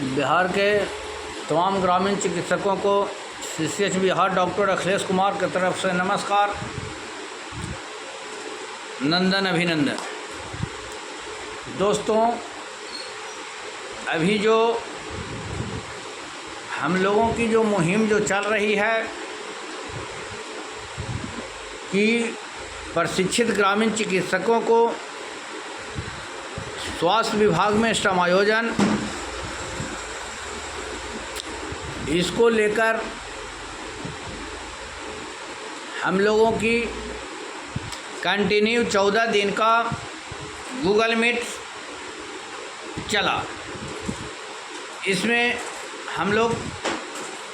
बिहार के तमाम ग्रामीण चिकित्सकों को CCH बिहार डॉक्टर अखिलेश कुमार की तरफ से नमस्कार, नंदन अभिनंदन। दोस्तों, अभी जो हम लोगों की जो मुहिम जो चल रही है कि प्रशिक्षित ग्रामीण चिकित्सकों को स्वास्थ्य विभाग में समायोजन, इसको लेकर हम लोगों की कंटिन्यू 14 दिन का गूगल मीट चला। इसमें हम लोग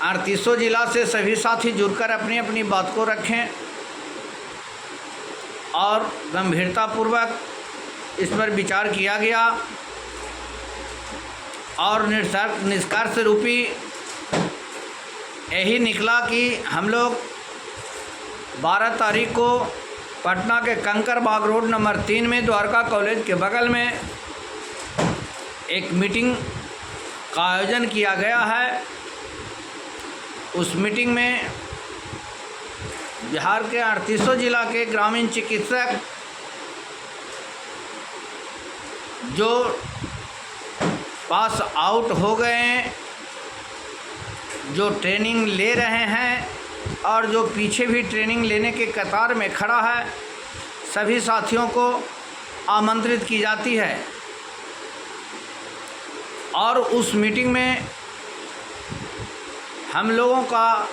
38 जिला से सभी साथी जुड़कर अपनी अपनी बात को रखें और गंभीरतापूर्वक इस पर विचार किया गया और निष्कर्ष रूपी यही निकला कि हम लोग 12 तारीख को पटना के कंकर बाग रोड नंबर 3 में द्वारका कॉलेज के बगल में एक मीटिंग का आयोजन किया गया है। उस मीटिंग में बिहार के 38 जिला के ग्रामीण चिकित्सक जो पास आउट हो गए हैं, जो ट्रेनिंग ले रहे हैं और जो पीछे भी ट्रेनिंग लेने के कतार में खड़ा है, सभी साथियों को आमंत्रित की जाती है। और उस मीटिंग में हम लोगों का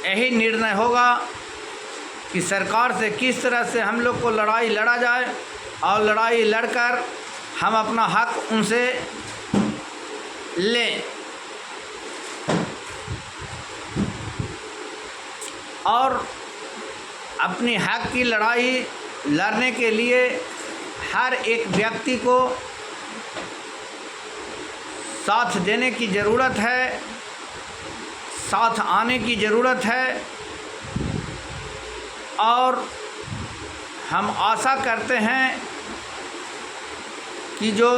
यही निर्णय होगा कि सरकार से किस तरह से हम लोग को लड़ाई लड़ा जाए और लड़ाई लड़कर हम अपना हक उनसे लें। और अपनी हक की लड़ाई लड़ने के लिए हर एक व्यक्ति को साथ देने की ज़रूरत है, साथ आने की ज़रूरत है। और हम आशा करते हैं कि जो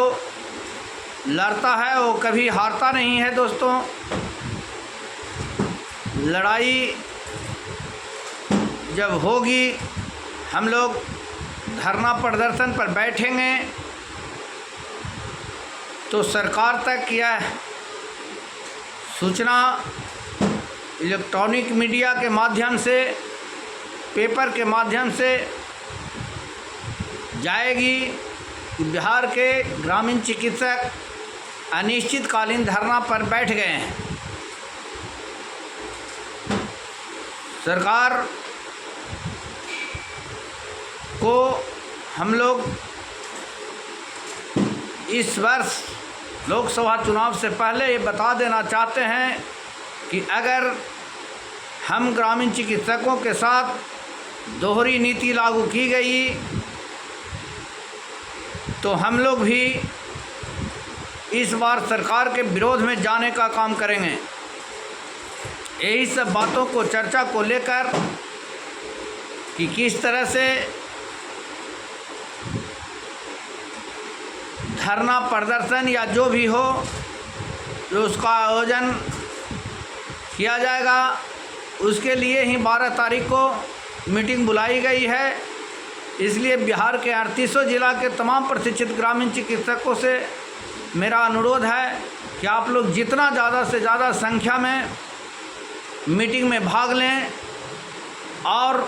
लड़ता है वो कभी हारता नहीं है। दोस्तों, लड़ाई जब होगी, हम लोग धरना प्रदर्शन पर बैठेंगे तो सरकार तक यह सूचना इलेक्ट्रॉनिक मीडिया के माध्यम से, पेपर के माध्यम से जाएगी कि बिहार के ग्रामीण चिकित्सक अनिश्चितकालीन धरना पर बैठ गए हैं। सरकार को हम लोग इस वर्ष लोकसभा चुनाव से पहले ये बता देना चाहते हैं कि अगर हम ग्रामीण चिकित्सकों के साथ दोहरी नीति लागू की गई तो हम लोग भी इस बार सरकार के विरोध में जाने का काम करेंगे। यही सब बातों को, चर्चा को लेकर कि किस तरह से धरना प्रदर्शन या जो भी हो, जो उसका आयोजन किया जाएगा, उसके लिए ही 12 तारीख को मीटिंग बुलाई गई है। इसलिए बिहार के 38 जिला के तमाम प्रशिक्षित ग्रामीण चिकित्सकों से मेरा अनुरोध है कि आप लोग जितना ज़्यादा से ज़्यादा संख्या में मीटिंग में भाग लें और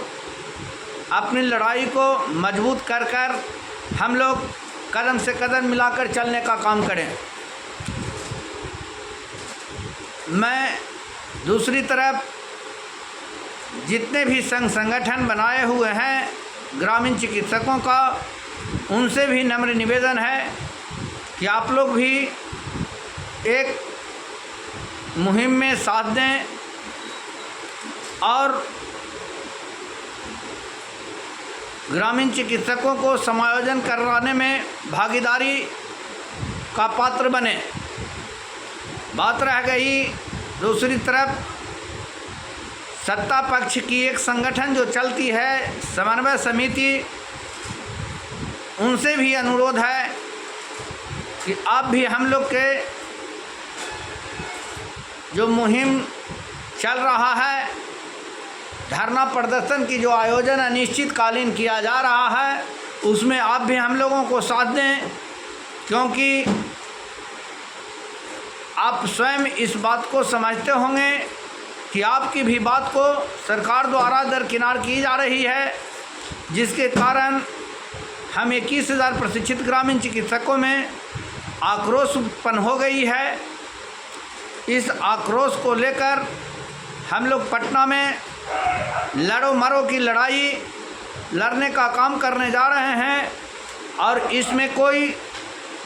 अपनी लड़ाई को मजबूत कर हम लोग कदम से कदम मिलाकर चलने का काम करें। मैं दूसरी तरफ जितने भी संगठन बनाए हुए हैं ग्रामीण चिकित्सकों का, उनसे भी नम्र निवेदन है कि आप लोग भी एक मुहिम में साथ दें और ग्रामीण चिकित्सकों को समायोजन करवाने में भागीदारी का पात्र बने। बात रह गई दूसरी तरफ सत्ता पक्ष की, एक संगठन जो चलती है समन्वय समिति, उनसे भी अनुरोध है कि आप भी हम लोग के जो मुहिम चल रहा है, धरना प्रदर्शन की जो आयोजन अनिश्चितकालीन किया जा रहा है, उसमें आप भी हम लोगों को साथ दें, क्योंकि आप स्वयं इस बात को समझते होंगे कि आपकी भी बात को सरकार द्वारा दरकिनार की जा रही है, जिसके कारण हम 21,000 प्रशिक्षित ग्रामीण चिकित्सकों में आक्रोश उत्पन्न हो गई है। इस आक्रोश को लेकर हम लोग पटना में लड़ो मरो की लड़ाई लड़ने का काम करने जा रहे हैं, और इसमें कोई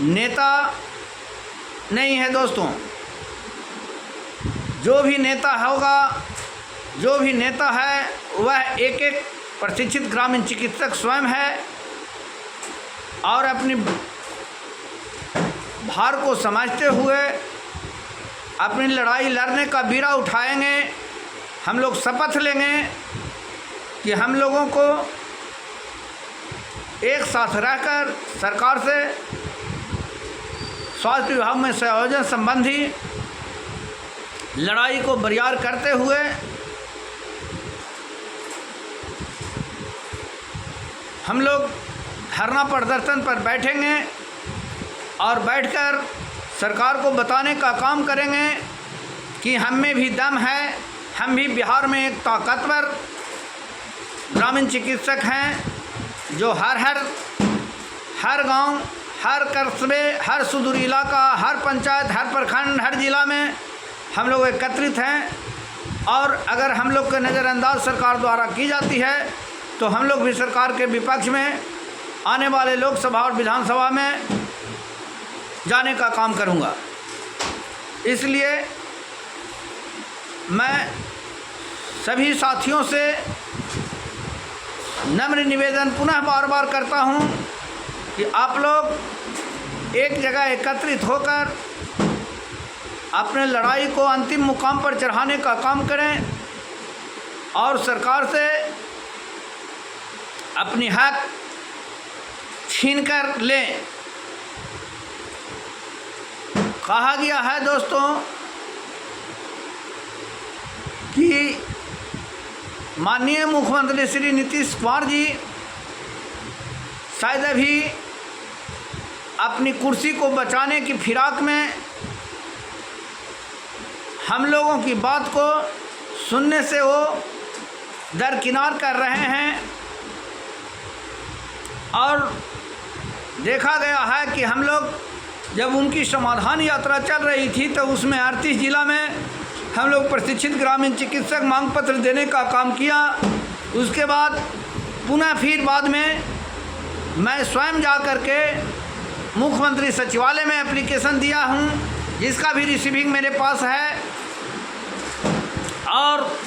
नेता नहीं है दोस्तों। जो भी नेता होगा, जो भी नेता है, वह एक एक प्रशिक्षित ग्रामीण चिकित्सक स्वयं है, और अपनी भार को समझते हुए अपनी लड़ाई लड़ने का बीड़ा उठाएंगे। हम लोग शपथ लेंगे कि हम लोगों को एक साथ रहकर सरकार से स्वास्थ्य विभाग में संयोजन संबंधी लड़ाई को बरियार करते हुए हम लोग धरना प्रदर्शन पर बैठेंगे और बैठकर सरकार को बताने का काम करेंगे कि हम में भी दम है, हम भी बिहार में एक ताकतवर ग्रामीण चिकित्सक हैं, जो हर गांव, हर कस्बे, हर सुदूर इलाका, हर पंचायत, हर प्रखंड, हर जिला में हम लोग एकत्रित हैं। और अगर हम लोग के नज़रअंदाज सरकार द्वारा की जाती है तो हम लोग भी सरकार के विपक्ष में आने वाले लोकसभा और विधानसभा में जाने का काम करूंगा। इसलिए मैं सभी साथियों से नम्र निवेदन पुनः बार बार करता हूं कि आप लोग एक जगह एकत्रित होकर अपने लड़ाई को अंतिम मुकाम पर चढ़ाने का काम करें और सरकार से अपनी हक छीन कर लें। कहा गया है दोस्तों कि माननीय मुख्यमंत्री श्री नीतीश कुमार जी शायद अभी अपनी कुर्सी को बचाने की फिराक में हम लोगों की बात को सुनने से वो दरकिनार कर रहे हैं। और देखा गया है कि हम लोग जब उनकी समाधान यात्रा चल रही थी तो उसमें 38 जिला में हम लोग प्रशिक्षित ग्रामीण चिकित्सक मांग पत्र देने का काम किया। उसके बाद पुनः फिर बाद में मैं स्वयं जा कर के मुख्यमंत्री सचिवालय में एप्लीकेशन दिया हूं, जिसका भी रिसीविंग मेरे पास है। और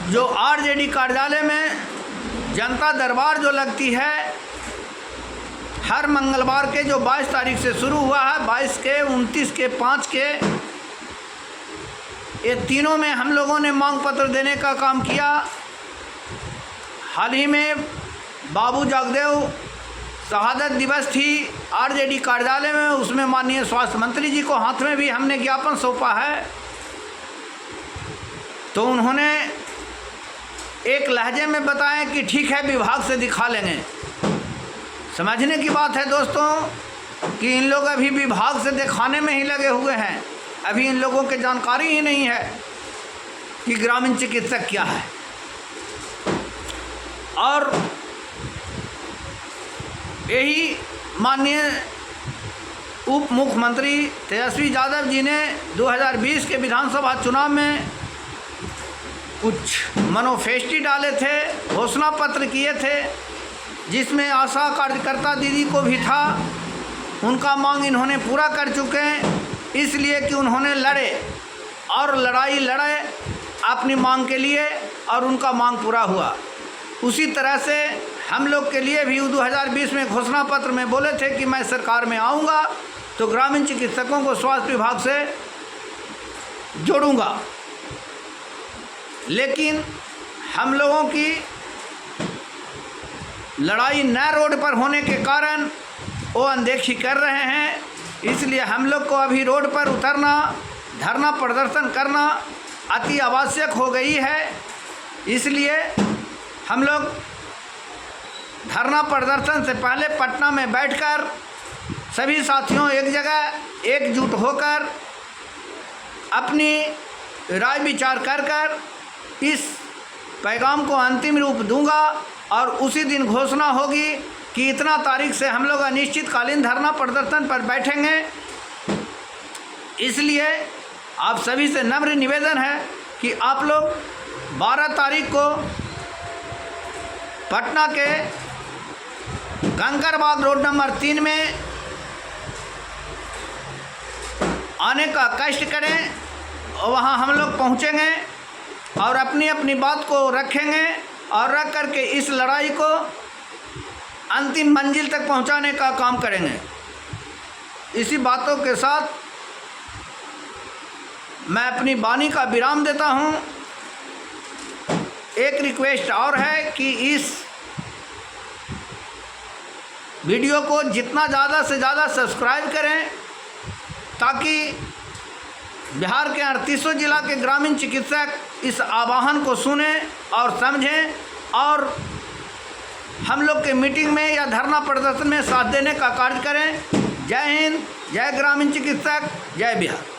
जो आरजेडी कार्यालय में जनता दरबार जो लगती है हर मंगलवार के, जो 22 तारीख से शुरू हुआ है, 22 के, 29 के, 5 के, ये तीनों में हम लोगों ने मांग पत्र देने का काम किया। हाल ही में बाबू जगदेव शहादत दिवस थी आरजेडी कार्यालय में, उसमें माननीय स्वास्थ्य मंत्री जी को हाथ में भी हमने ज्ञापन सौंपा है। तो उन्होंने एक लहजे में बताया कि ठीक है, विभाग से दिखा लेंगे। समझने की बात है दोस्तों कि इन लोग अभी विभाग से दिखाने में ही लगे हुए हैं। अभी इन लोगों की जानकारी ही नहीं है कि ग्रामीण चिकित्सक क्या है। और यही माननीय उप मुख्यमंत्री तेजस्वी यादव जी ने 2020 के विधानसभा चुनाव में कुछ मैनिफेस्टो डाले थे, घोषणा पत्र किए थे, जिसमें आशा कार्यकर्ता दीदी को भी था। उनका मांग इन्होंने पूरा कर चुके हैं, इसलिए कि उन्होंने लड़े और लड़ाई लड़े अपनी मांग के लिए और उनका मांग पूरा हुआ। उसी तरह से हम लोग के लिए भी 2020 में घोषणा पत्र में बोले थे कि मैं सरकार में आऊँगा तो ग्रामीण चिकित्सकों को स्वास्थ्य विभाग से जोड़ूंगा। लेकिन हम लोगों की लड़ाई नए रोड पर होने के कारण वो अनदेखी कर रहे हैं। इसलिए हम लोग को अभी रोड पर उतरना धरना प्रदर्शन करना अति आवश्यक हो गई है। इसलिए हम लोग धरना प्रदर्शन से पहले पटना में बैठकर सभी साथियों एक जगह एकजुट होकर अपनी राय विचार कर इस पैगाम को अंतिम रूप दूंगा और उसी दिन घोषणा होगी कि इतना तारीख से हम लोग अनिश्चितकालीन धरना प्रदर्शन पर बैठेंगे। इसलिए आप सभी से नम्र निवेदन है कि आप लोग 12 तारीख को पटना के कंकड़बाग रोड नंबर 3 में आने का कष्ट करें और वहाँ हम लोग पहुँचेंगे और अपनी अपनी बात को रखेंगे और रख करके इस लड़ाई को अंतिम मंजिल तक पहुँचाने का काम करेंगे। इसी बातों के साथ मैं अपनी वाणी का विराम देता हूँ। एक रिक्वेस्ट और है कि इस वीडियो को जितना ज़्यादा से ज़्यादा सब्सक्राइब करें ताकि बिहार के 38 जिला के ग्रामीण चिकित्सक इस आह्वान को सुनें और समझें और हम लोग के मीटिंग में या धरना प्रदर्शन में साथ देने का कार्य करें। जय हिंद, जय ग्रामीण चिकित्सक, जय बिहार।